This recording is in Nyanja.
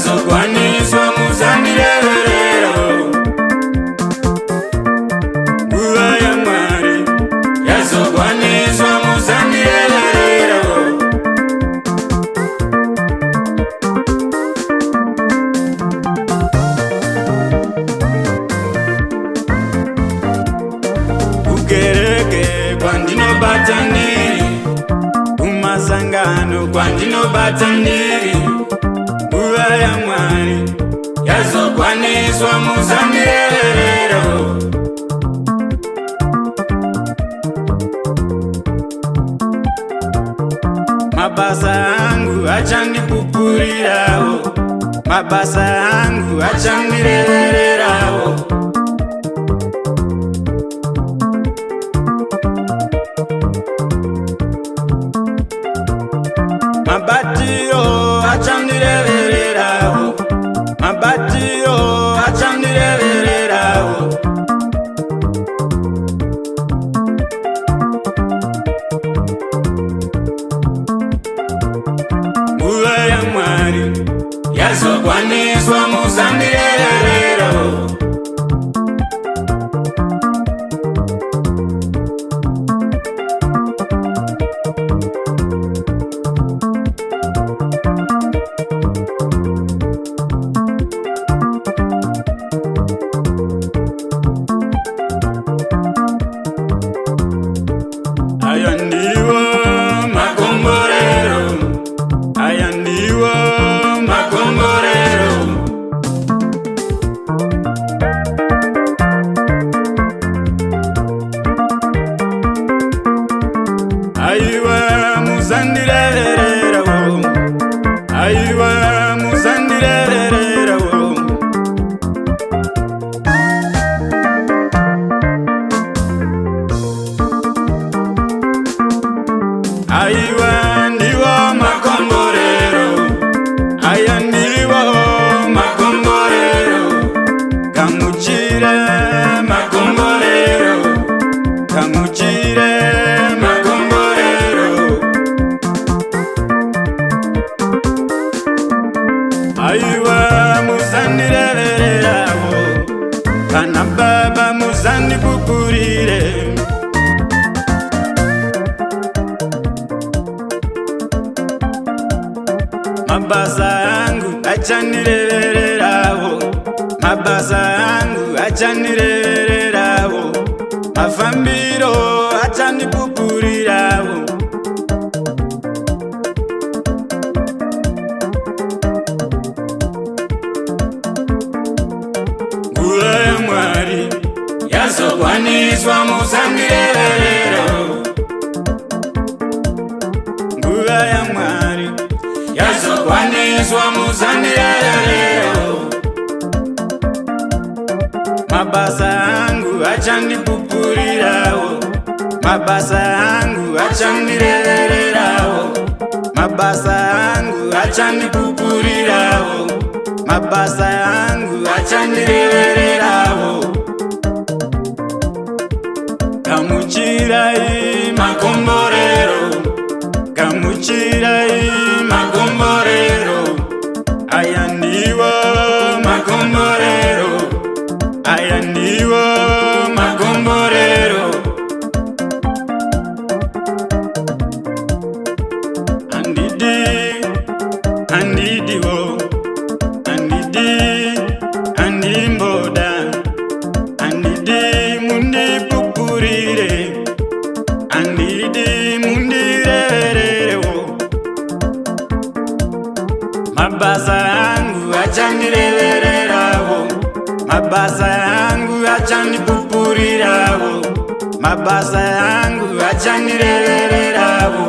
yazokwaniswa muzandireverera. Nguva yaMwari yazokwaniswa muzandireverera. Kukereke kwandinobata ndiri, kumasangano kwandinobata ndiri, nguva yaMwari yazokwaniswa muzandireverera. Mabasa angu achandipupurirawo, mabasa angu achandirevererawo. Mabatio achandirevererawo, mabatio achandirevererawo. Nguva yaMwari yazokwaniswa muzandirevererawo. Aya ndiwo makomborero, aya ndiwo makomborero. Aiwa muzandirevererawo, aiwa muzandirevererawo. Aiwa ndiwo makomborero, aya ndiwo makomborero. Gamuchire makomborero, gamuchire makomborero. Aiwa muzandirevererawo, kana baba muzandipupurire. Mabasa angu achandirevererawo, mabasa angu achandirevererawo. Mafambiro achandipupurirawo. Nguva yaMwari yazokwaniswa muzandirevererawo. Nguva yaMwari yazokwaniswa muzandirevererawo. Mabasa angu achandipupurirawo, mabasa angu achandirevererawo. Mabasa angu achandipupurirawo, mabasa angu achandirevererawo. Gamuchirai makomborero, gamuchirai makomborero. Aya ndiwo makomborero, aya ndiwo makomborero. Andidi, andidiwo, andidi, andimboda, andidi mundipupurire, andidi mundireverewo. Mabasa angu achandirevererawo, mabasa angu achandipupurirawo, mabasa angu achandirevererawo.